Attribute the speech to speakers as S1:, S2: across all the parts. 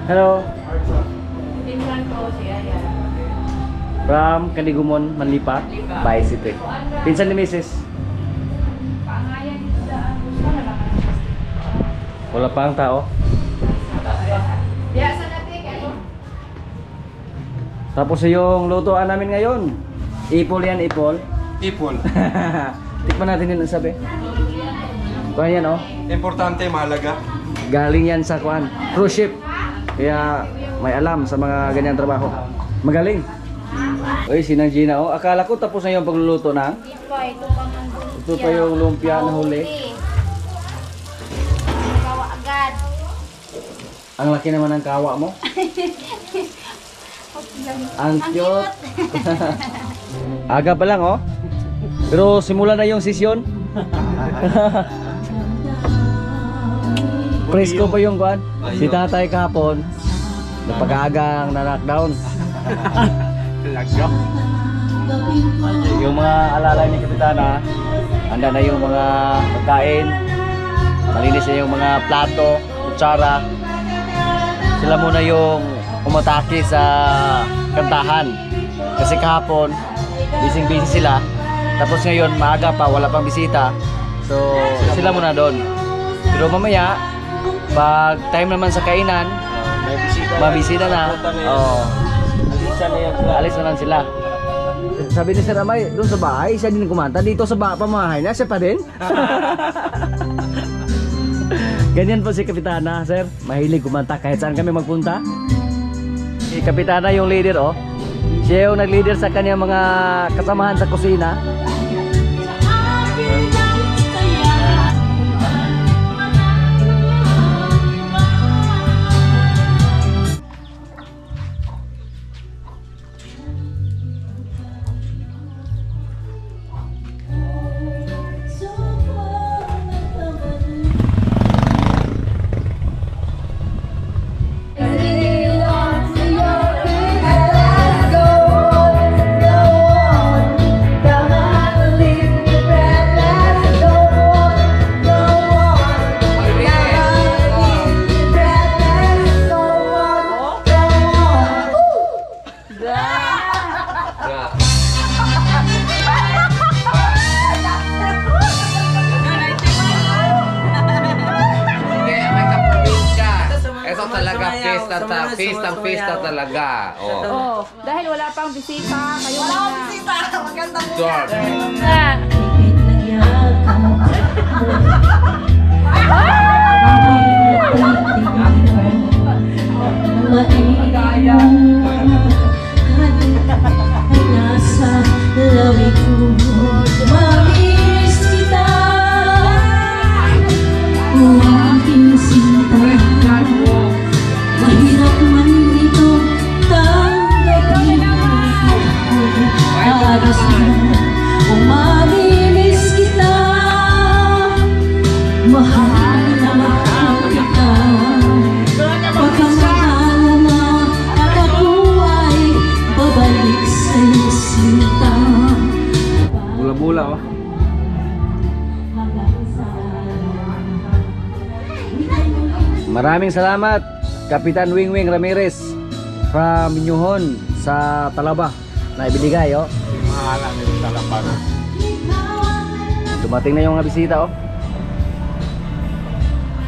S1: Hello.
S2: Pinsan ko si Aya.
S1: From Kanigumon, Manlipa, Bay City. Pinsan ni Mrs.
S2: Pangayan dito daan. Gusto na lang.
S1: Wala pa ang tao.
S2: Biasa natin kayo.
S1: Tapos yung lutuan namin ngayon. Ipol yan, ipol.
S3: Ipol.
S1: Tikman natin yun ang sabi. Kuha yan oh.
S3: Importante, mahalaga.
S1: Galing yan sa kuan, cruise ship. Kaya may alam sa mga ganyan trabaho. Magaling. Uy, sinang Gina oh. Akala ko tapos na yung pagluluto ng.
S2: Hindi pa, ito pa ang lumpia.
S1: Ito pa yung lumpia na huli.
S2: Kawa agad.
S1: Ang laki naman ng kawa mo. Ang cute. Aga pa lang oh. Pero simula na yung sesyon. Presko pa yung kuan. Si tatay kahapon. Napag-aagang na-knockdown.
S3: Lagyo.
S1: Yung mga alalay ni Kapitana, handa na yung mga pagkain. Malinis na yung mga plato, kutsara. Sila muna yung umatake sa kantahan. Kasi kahapon, busy sila. Tapos ngayon, maaga pa, wala pang bisita. So, sila muna doon. Pero mamaya, pag time naman sa kainan,
S3: May bisita.
S1: mabisita na. Oo. Alis na lang sila. Sabi ni Sir Amay, doon sa bahay, siya din kumanta. Dito sa pamahay na, siya pa din. Ganyan po si Kapitana, Sir. Mahilig kumanta kahit saan kami magpunta. Si Kapitana yung leader, oh. Siya yung nag-leader sa kanyang mga kasamahan sa kusina.
S4: Pista talaga.
S2: Oh, dahil wala pang bisita, kayo wala pang bisita. Magandang
S4: Sure.
S1: Bula-bula oh. Maraming salamat Kapitan Wingwing Ramirez from Inyuhon sa Talaba na ibinigay oh.
S3: Mahala nito sa lamparan.
S1: Dumating na yung mga bisita oh.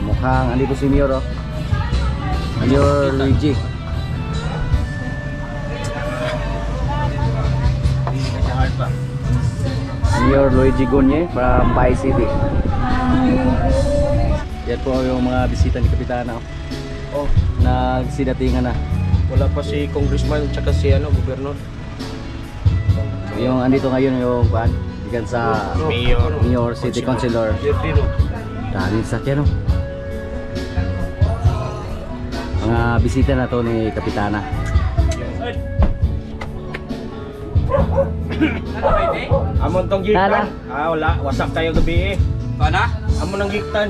S1: Mukhang andito si Mayor oh. Mayor Luigi. Mayor Luigi Gonye from Bay City. Yan po yung mga bisita ni Kapitana oh. Nagsidatingan na.
S3: Wala pa si Congressman tsaka si Gobernador.
S1: Yung andito ngayon yung kuan, ikan sa Mayor City Councilor. Dami sakyan oh. Mga bisita na to ni Kapitana.
S3: Amon tong giktan. Wala, wasak tayo gabi eh.
S4: Pana?
S3: Amon ang giktan.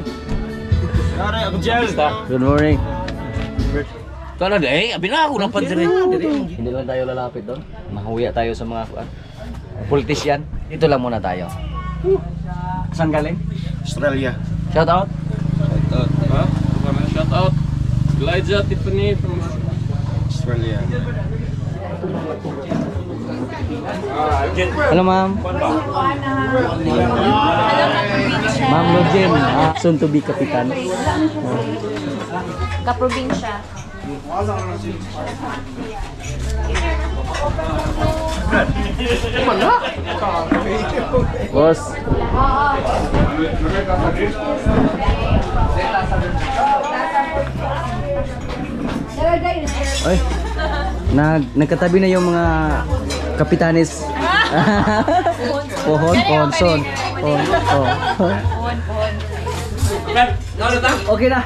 S3: Nare ako gel.
S1: Good morning.
S4: Kana day, abi na ako lapad dire.
S1: Hindi lang tayo lalapit doon. Mahuya tayo sa mga politician. Dito lang muna tayo. Saan galing?
S3: Australia.
S1: Shout out.
S3: Ha?
S4: Shout out.
S3: Elijah Tiffany from Australia.
S1: Hello, ma'am. Ma'am Lojen, soon to be kapitan.
S2: Kaprobinsya.
S1: Boss. Ay, nagkatabi na yung mga kapitanes. Pohon, ponson. Okay na.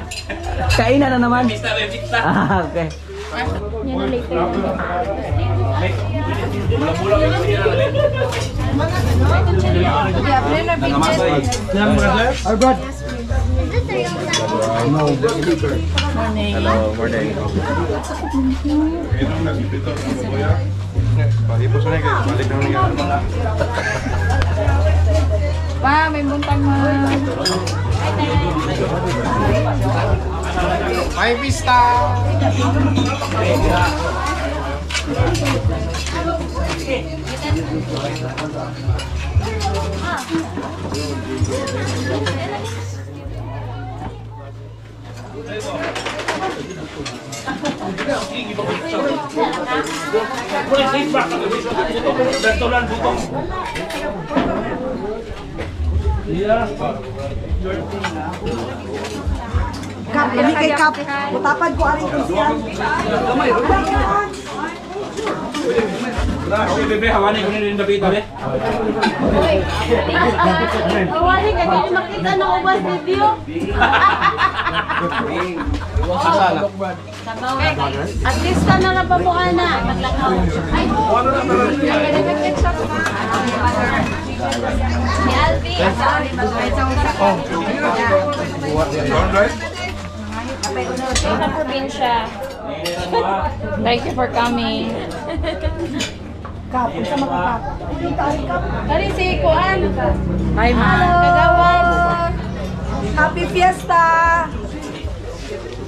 S1: Kainan na naman. Okay.
S2: Yan na later.
S1: Our brad.
S3: Hello, morning.
S2: Pa, may buntang mga...
S3: May vista.
S5: Kap, kami kay Kap. Mutapad ko aring Christian.
S3: Bebe, hawani ko rin David, bebe.
S2: Kawali ka din makita ng ubas video. At least ka na lang pabukan na. Maglakaw. Ay, si Alvin. Sa probinsya. Thank you for coming.
S5: Kap, unsa makakap?
S2: Kari si Kuan. Hi, ma. Kagawan.
S5: Happy Fiesta!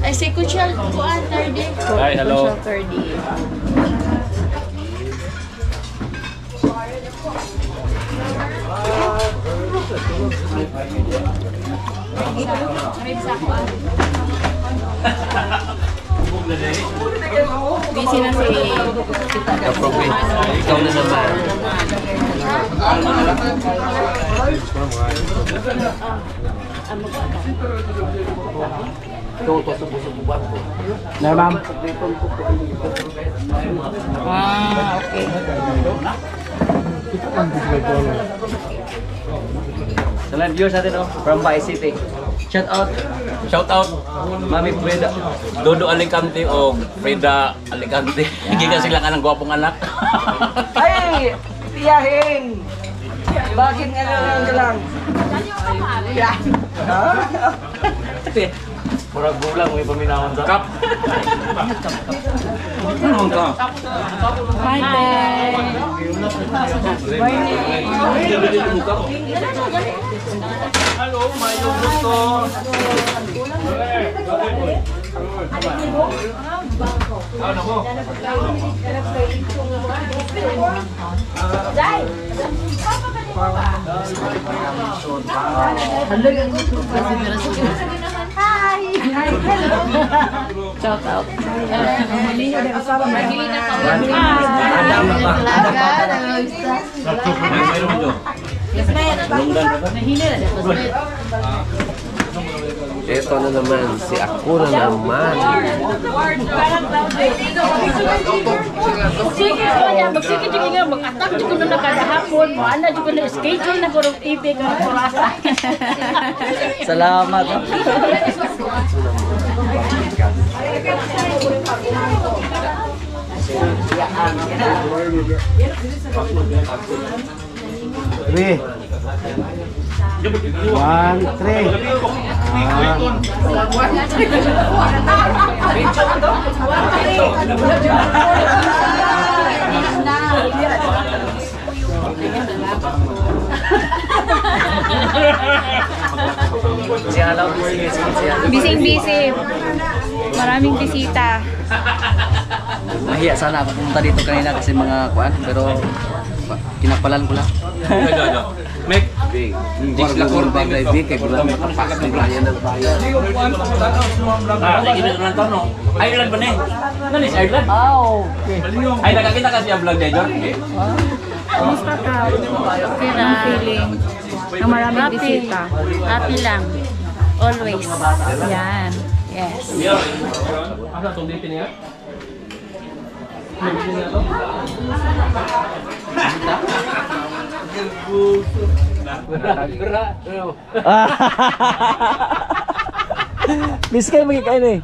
S2: Ay, si Kuchal Kuan, 30.
S3: Hi, hello.
S2: Kuchal 30. Busy na si
S4: Ikaw na naman. Ikaw to sa puso-puban ko.
S1: Na, ma'am.
S2: okay.
S1: Sa live viewers natin, from Bay City. Shout out.
S4: Shout out
S1: Mami Freda.
S4: Dodo Alicante o Frida Alicante. Giga sila ka ng gwapong anak.
S5: Ay! Tiyahing! Bakit nga lang? Yeah.
S1: Murag gulang, may paminahon sa
S4: Kap. Ano ka?
S2: Hi, Ted.
S3: Hello, my gusto. Ano mo?
S2: Shout out.
S4: Ito na naman, si ako na naman.
S6: Sige ko niya, magsige juga nga, mag-attack juga na kada hapon, mo ana juga na schedule na ko ng TV ka kurasa.
S1: Salamat. Three. 1, 3. Siya lang, busy.
S2: Busy. Maraming bisita.
S1: Mahiya sana ako pumunta dito kanina kasi mga kuan, pero kinapalan ko lang.
S4: Mek, jigs lang ko
S1: bagay di kay bulan pas ng bayan ng bayan.
S4: Sige na to no. Ireland ba ni? Nani sa Ireland?
S1: Okay.
S4: Ay nakakita ka siya vlog dito.
S2: Kamusta ka? Okay na. Feeling na maraming bisita.
S6: Happy lang. Always.
S2: Yan. Yes.
S3: Asa tong dito niya?
S1: Biskay magikain eh.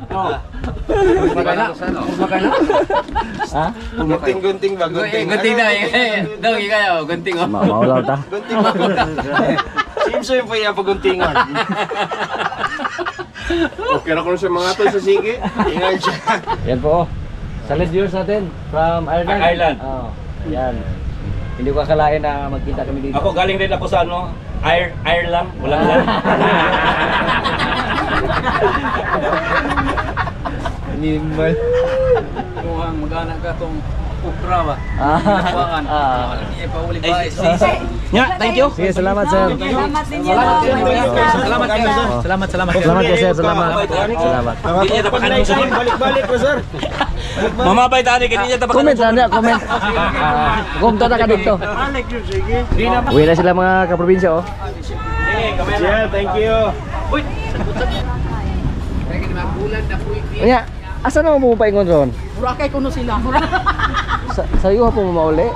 S1: Ha?
S3: Gunting ba?
S4: Gunting na eh. Dong ikaw, gunting oh.
S1: Maulaw ta.
S3: Gunting ba? Simso yung paya paguntingan. Okay na ko sa mga to sa sige. Ingat siya.
S1: Yan po. Salad viewers natin from Ireland.
S4: Ireland.
S1: Oh, yan. Hindi ko akalain na magkita kami dito.
S4: Ako galing din ako sa ano, Ireland, walang lang.
S1: Animal.
S4: Mukhang magana ka tong ukra ba?
S1: Ah.
S4: Hindi pa uli ba? Nya, thank you.
S1: Sige, salamat sir.
S5: Salamat din yan.
S4: Salamat kayo. Salamat.
S1: Salamat kayo sir, salamat. Salamat.
S4: Hindi niya tapakan mo sa
S3: Balik ko sir.
S4: Mamabay tani kini niya tapakan.
S1: Comment sana, comment. Kumto na ka dito. Uwi na sila mga kaprobinsya oh.
S3: Yeah, thank you.
S1: Kanya, asa na mo paingon ron?
S6: Burakay kuno sila.
S1: Sa iyo po mauli.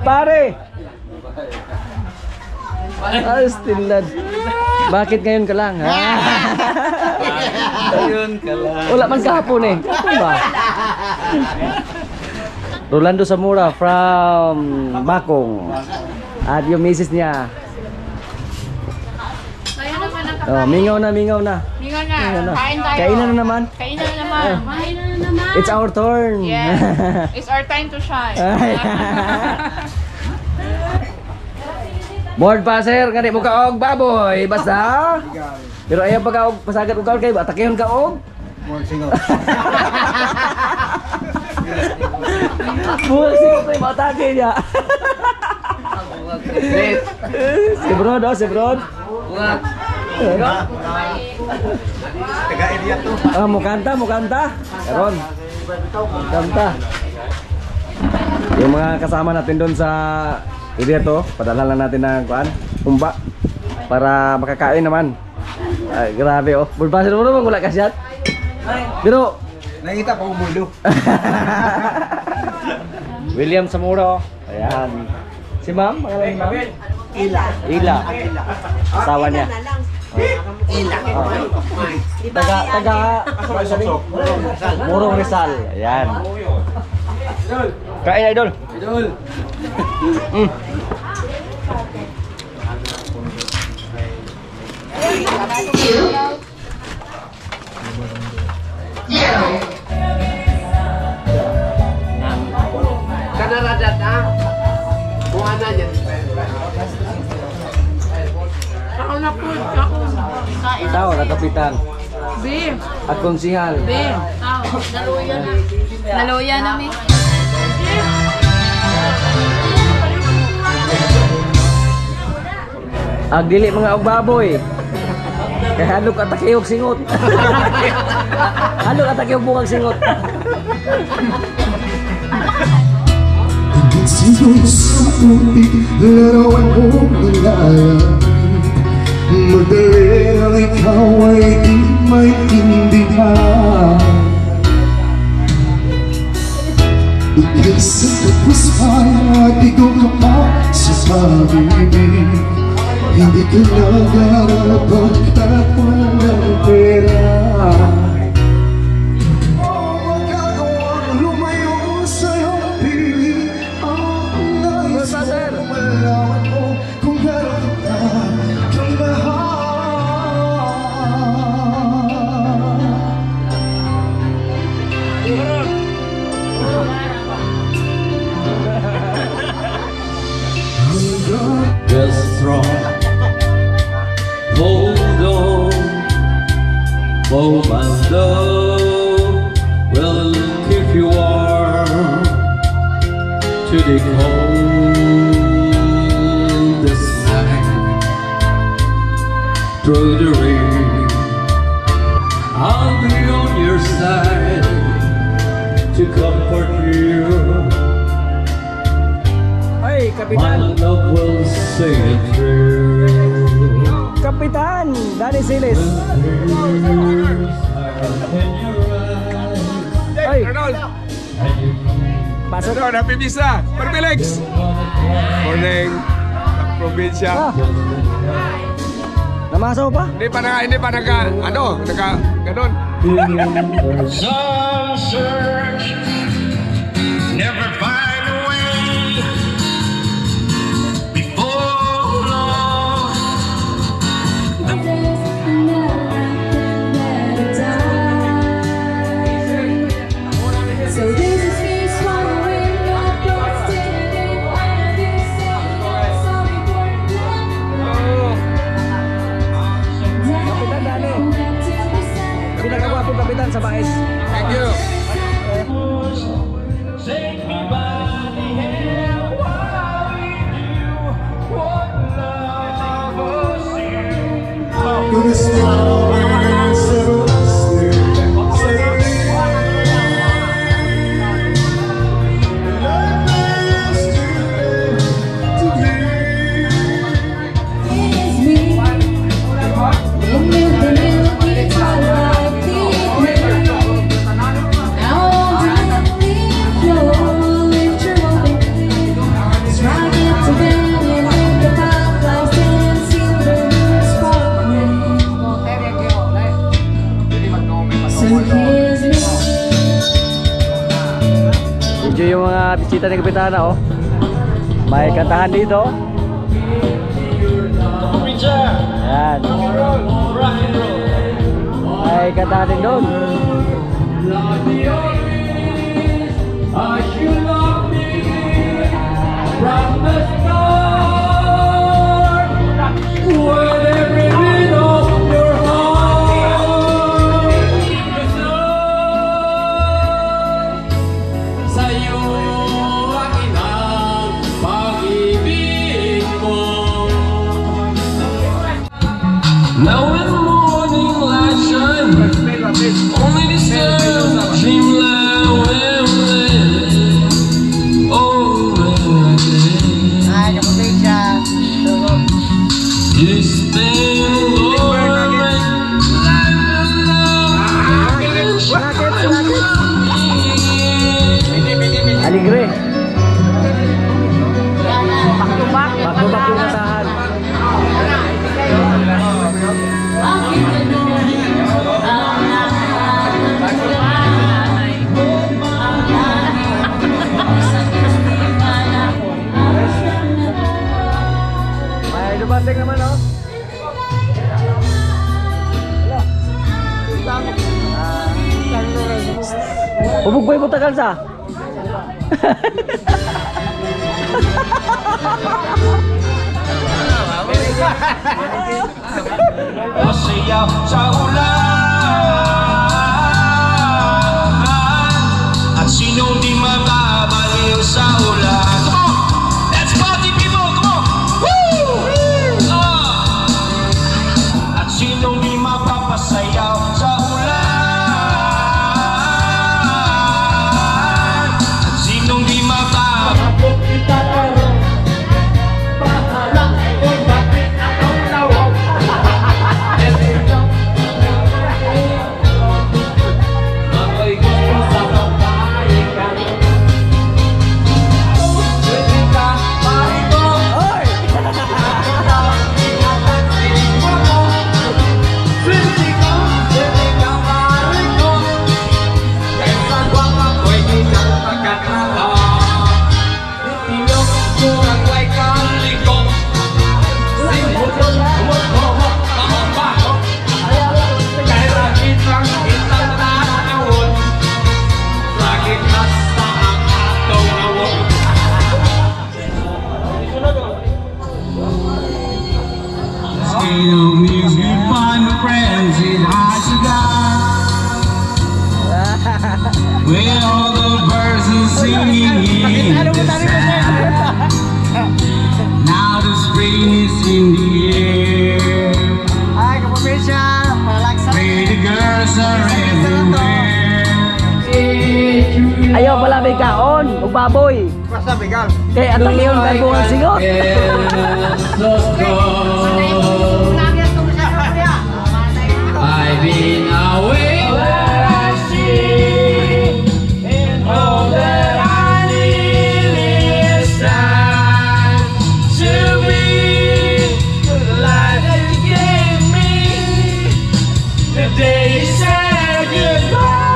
S1: Pare! Astinlad. Bakit ngayon ka lang, ha?
S4: Ayun kala.
S1: Wala man kahapon eh. Kahapon ba? Rolando Zamora from Bakong. At yung misis niya.
S2: Kaya naman ang
S1: Oh, mingaw na.
S2: Mingaw na.
S1: Mingaw na.
S2: Kain tayo.
S1: Kainan na naman.
S2: Kainan na naman. Kainan na naman.
S1: It's our turn.
S2: Yes. It's our time to shine.
S1: Board pa sir, ngani mo kaog baboy, basta. Pero ayaw pa kaog pasagat og kaog kay atakehon kaog. Board singot. Board singot ay matake niya. Si Brod, si Brod.
S3: Taga-area to.
S1: Ah, mo kanta. Karon. Kanta. Yung mga kasama natin doon sa area to, padala lang natin ng kuan, umba para makakain naman. Ay, grabe oh. Bulbasin mo naman wala ka shot. Pero
S3: Nakita pa umulo.
S1: William Zamora oh. Ayan. Si ma'am, pangalan ni ma'am? Ila. Asawa niya. Taga Murong Rizal. Ayan. Kain idol.
S3: Kanaradat na. Kuha na dyan.
S2: Ako na po. Ako. Kain.
S1: Tao na kapitan
S2: Be.
S1: at konsihal.
S2: Be. Tao. Naluya na. Naluya na mi.
S1: Agdili mga og baboy. Kay halok at takiyog singot. Halok at takiyog bukag singot.
S7: Sinusulit larawan mo nilaya. Madali ang ikaw ay di maintindihan. Ikisa tapos ay di ko kapag sa pag-ibig. Hindi ka nagarapan kahit walang pera. Magagawang lumayo sa'yo piling. Ang nais mo malaman mo kung gano'n ka kang mahal.
S8: the strong. Hold on, Bomando will keep you warm to the coldest night. Through the rain, I'll be on your side to comfort you.
S5: Ay,
S8: My
S5: Kapitan!
S8: love will see it through.
S5: Kapitan! Danny Siles! Ay! Pasok!
S3: Ano, happy visa. Perpilex. Morning. Probinsya.
S5: Ah! Namasaw pa?
S3: Hindi pa ganon.
S8: Some search, never find a way. Before long,
S9: So this is me swallowing your thoughts, standing while you say some important
S5: Kapitan Danny! Pinakagwapong kapitan sa Baes.
S3: Thank you.
S8: take me by the hand while I do what love was in.
S7: Gonna stop and settle still.
S1: Enjoy yung mga bisita ni Kapitana, oh. May kantahan dito. Ayan. May kantahan din doon.
S8: Now when the morning light shines, only the stars dream loud and lit. Oh, this thing
S1: Aligre. Back-to-back yung kantahan. May dumating naman, oh. Ubugboy mo tagal sa.
S8: Masayaw sa ulan, at sinong di makabaliw sa ulan. Come on! Let's party people! Come on! Woo! At sinong di mapapasayaw sa ulan, at sinong di makabaliw. no news, we find my friends in high cigar. With all the birds are singing in the sand. Now the spring is in the air. Pretty girls are everywhere.
S5: Ayaw pala may kaon, ug baboy.
S3: Basta bigal.
S5: Kay atang iyon kay bungang singot.
S8: I've been away. All that I need is time to be the life that you gave me. The day you said goodbye.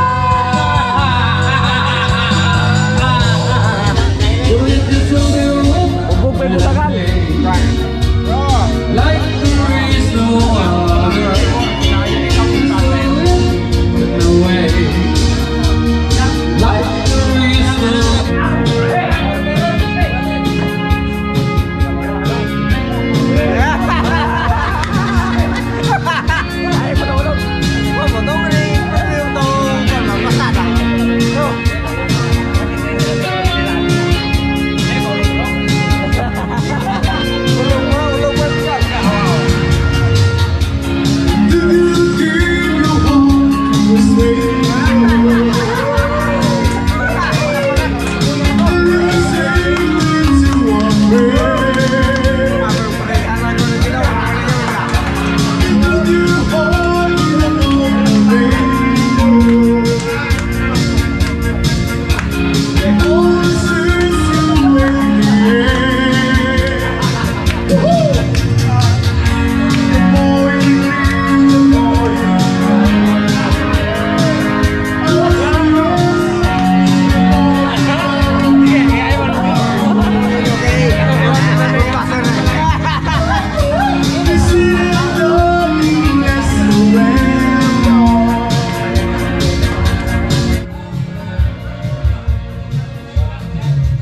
S5: Ubog may butakan.
S8: Like there is no other way. Like there is no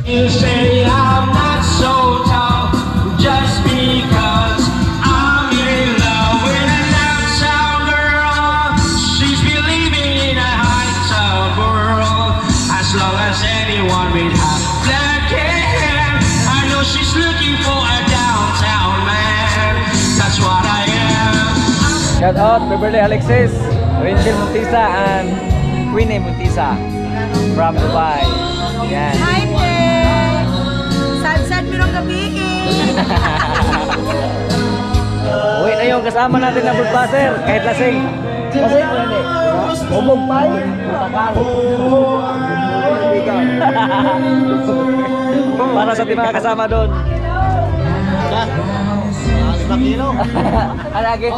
S8: You say I'm not so tall just because I'm in love with a downtown girl. She's believing in a high-top world. As long as anyone with her black hair, I know she's looking for a downtown man. That's what I am.
S5: Shout out Beverly Alexis, Rachel Montisa and Queenie Montisa from Dubai. Yan.
S2: Hi, Ted! Sad-sad mo ng gabi
S5: Uwi na yung kasama natin na budbaser, kahit lasing. Lasing ko hindi. Ubog pay, butakan. Para sa ating mga kasama doon.
S3: 5 kilo.
S5: Alagi.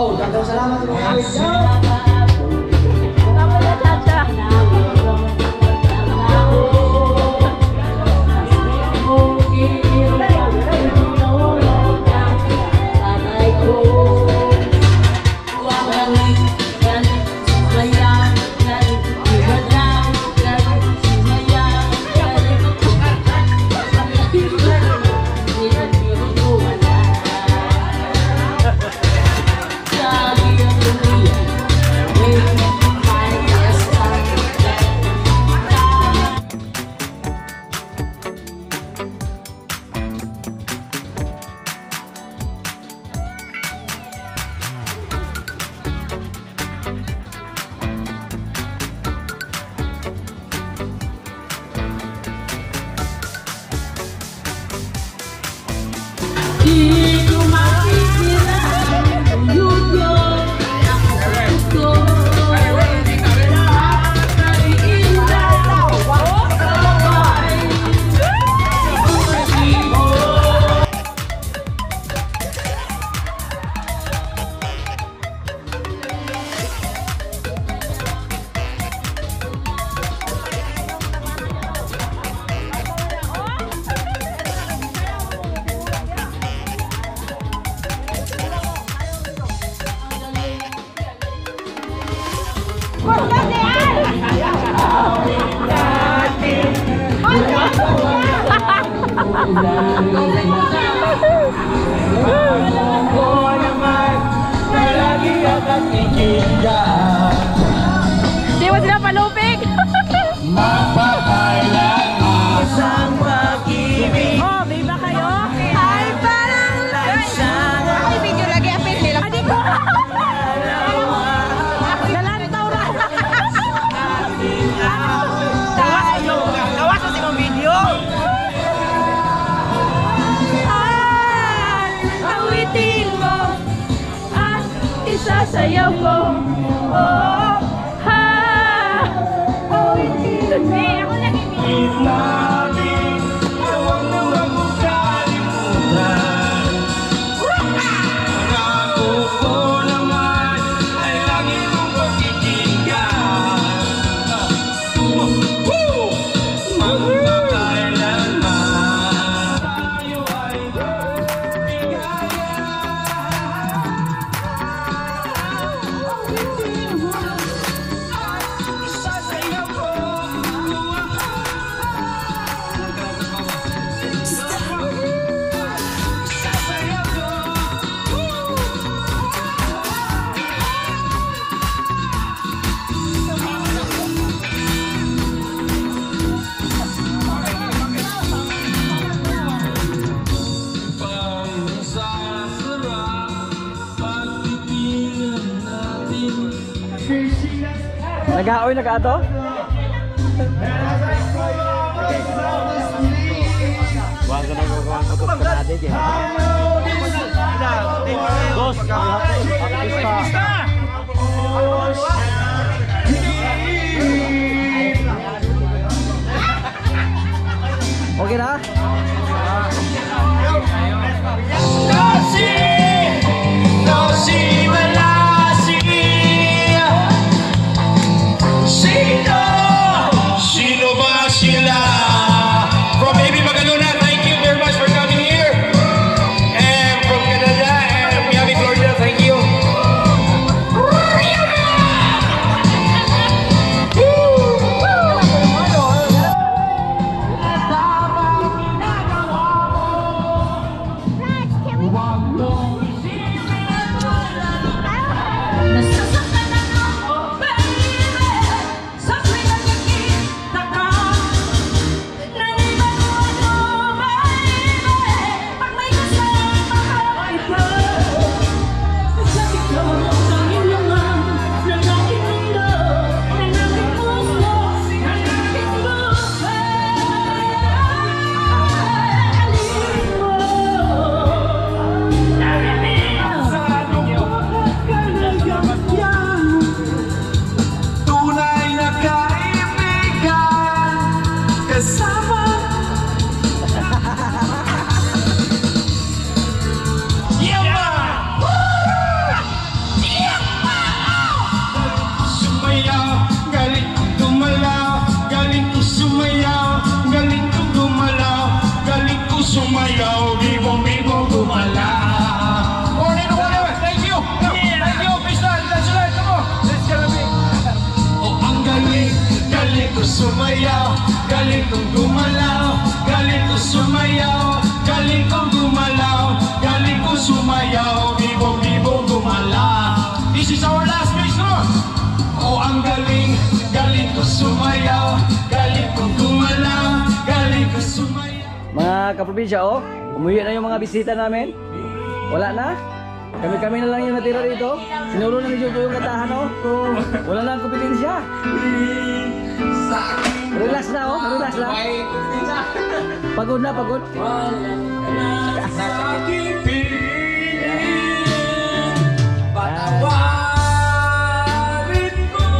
S6: sasayaw ko. Oh, ha. Eh, ako lagi.
S5: Nag-aoy na ka ato?
S1: Huwag ka nang gagawang putos ka natin eh. Boss, artista.
S5: Okay na?
S8: Sino ba sila? From Baby Magalona, thank you very much for coming here. And from Canada and Miami, Florida, thank you. Tunay na kaibigan kasama. Sumayaw, galing kong gumalaw, galing kong sumayaw, galing kong gumalaw, galing kong sumayaw, bibong-bibong gumalaw. Morning, thank you! Thank you, Pista! That's right, come on! Let's get a big! Oh, ang galing, galing kong sumayaw, galing kong gumalaw, galing kong sumayaw, galing kong gumalaw, galing kong sumayaw, bibong-bibong gumalaw. This is our last piece, no? Oh, ang galing, galing ko sumayaw, galing ko gumalaw, galing ko sumayaw.
S5: Mga kaprobinsya, oh, umuwi na yung mga bisita namin. Wala na. Kami-kami na lang yung natira dito. Sinuro na ni Jojo yung katahan, oh. Wala na ang kompetensya. Relax na, oh. Relax lang. Pagod na, pagod.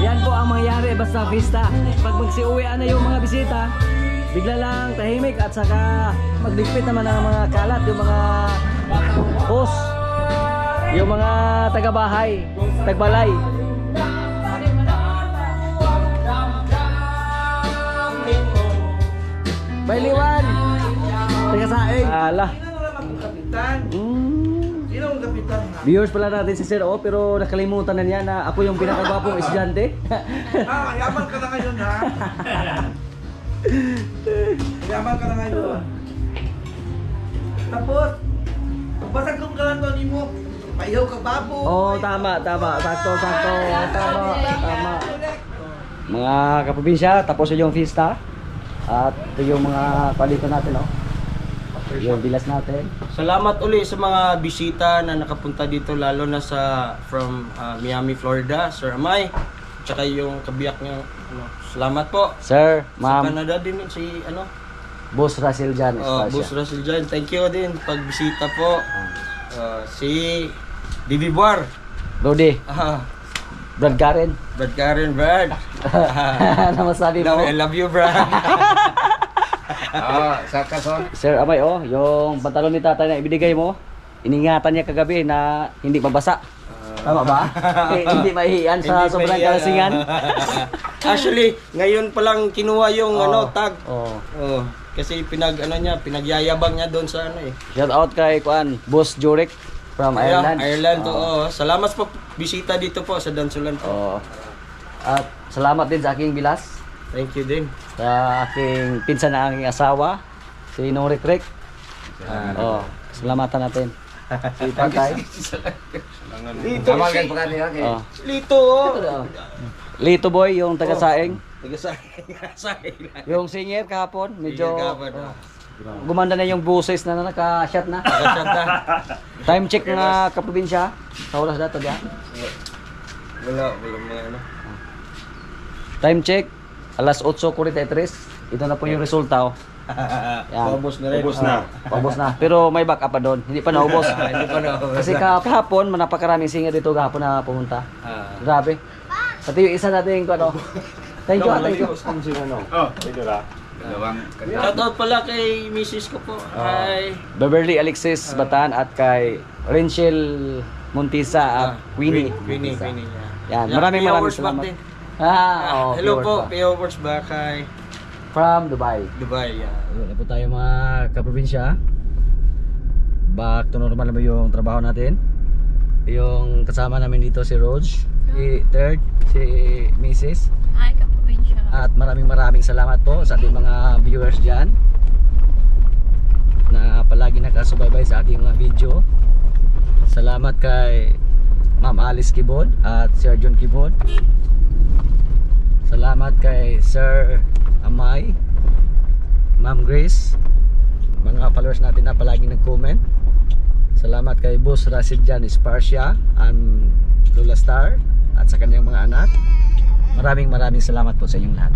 S5: Yan po ang mangyari basta pista. Pag magsiuwian na yung mga bisita, bigla lang tahimik at saka magligpit naman ang mga kalat, yung mga host, yung mga taga-bahay, tagbalay. Bailiwan! Taga-saing! Ala! Viewers pala natin si Sir O, pero nakalimutan na niya na ako yung pinakagwapong estudyante.
S3: Yaman ka na ngayon, ha? Yaman ka na ngayon. Tapos, basag kong kalantuan mo, paihaw ka babo.
S5: Oo, tama. Sakto. Tama. Mga kaprobinsya, tapos yung fiesta. At ito yung mga palito natin, oh. Yung bilas natin.
S3: Salamat uli sa mga bisita na nakapunta dito, lalo na sa from Miami, Florida, Sir Amay. Tsaka yung kabiyak niya, salamat po.
S5: Sir,
S3: Sa
S5: ma'am,
S3: Canada din si
S5: Boss Russell Jan.
S3: Boss Russell Jan. Thank you din pagbisita po. Si Bibi Buar.
S5: Rudy, Brad Karen.
S3: Brad Karen, Brad.
S5: Ano masabi mo?
S3: I love you, Brad.
S5: Sir Amay, yung pantalon ni tatay na ibinigay mo, iningatan niya kagabi na hindi mabasa. Tama ba? Hindi mahihiyan sa
S3: Hindi
S5: sobrang
S3: mahihiyan.
S5: kalasingan.
S3: Actually, ngayon pa lang kinuha yung tag.
S5: Oh.
S3: Oh, kasi pinagyayabang niya doon sa ano eh.
S5: Shout out kay Boss Jurek from Ireland.
S3: Ireland, oo. Salamat po bisita dito po sa Dansulan po.
S5: Oh. At salamat din sa aking bilas,
S3: Thank you din.
S5: sa aking pinsan na aking asawa, si Norik Rek. Salamatan natin. Si Pantay.
S3: Lito,
S5: Oh.
S3: Lito.
S5: Lito Boy, yung taga-saing.
S3: Taga-saing.
S5: Yung singer kahapon, medyo
S3: Gabon.
S5: gumanda na yung boses na naka-shot na. Time check nga kaprobinsya. Sa oras dato diya.
S3: Wala may ano.
S5: Time check, alas 8:43. Ito na po yung resulta. Yan.
S3: Paubos na rin.
S5: Paubos na. Pero may backup pa doon. Hindi pa naubos.
S3: Hindi pa naubos.
S5: Kasi kahapon, napakaraming singer dito kahapon na pumunta. Grabe. Pati yung isa natin ano. Thank you, thank you.
S3: Shoutout pala kay Mrs. ko po. Hi.
S5: Beverly Alexis Batan at kay Renchel Montisa at Winnie.
S3: Winnie.
S5: Yan, maraming
S3: P.O.
S5: salamat.
S3: din.
S5: Pure
S3: Hello po,
S5: pa.
S3: P.O. Works back. Hi.
S5: From Dubai.
S3: Dubai, yeah.
S5: Ayun na po tayo mga kaprobinsya. Back to normal naman yung trabaho natin. Yung kasama namin dito si Roj, si Third, si Mrs.
S6: Hi, kaprobinsya.
S5: At maraming salamat po sa ating mga viewers dyan na palagi nakasubaybay sa ating mga video. Salamat kay Ma'am Alice Kibon at Sir John Kibon. Salamat kay Sir Amay, Ma'am Grace, mga followers natin na palagi nag-comment. Salamat kay Boss Rashid Jan Esparcia and Lola Star at sa kanyang mga anak. Maraming salamat po sa inyong lahat.